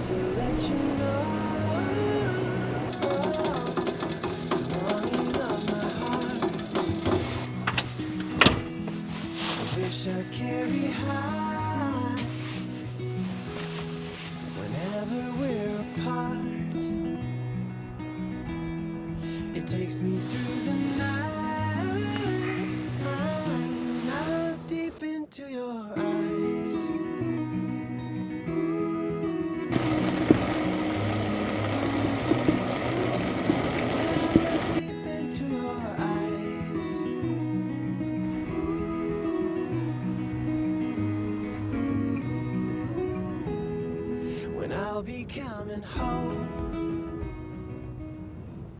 to let you know the longing of my heart. I wish I carry high whenever we're apart. It takes me through the night.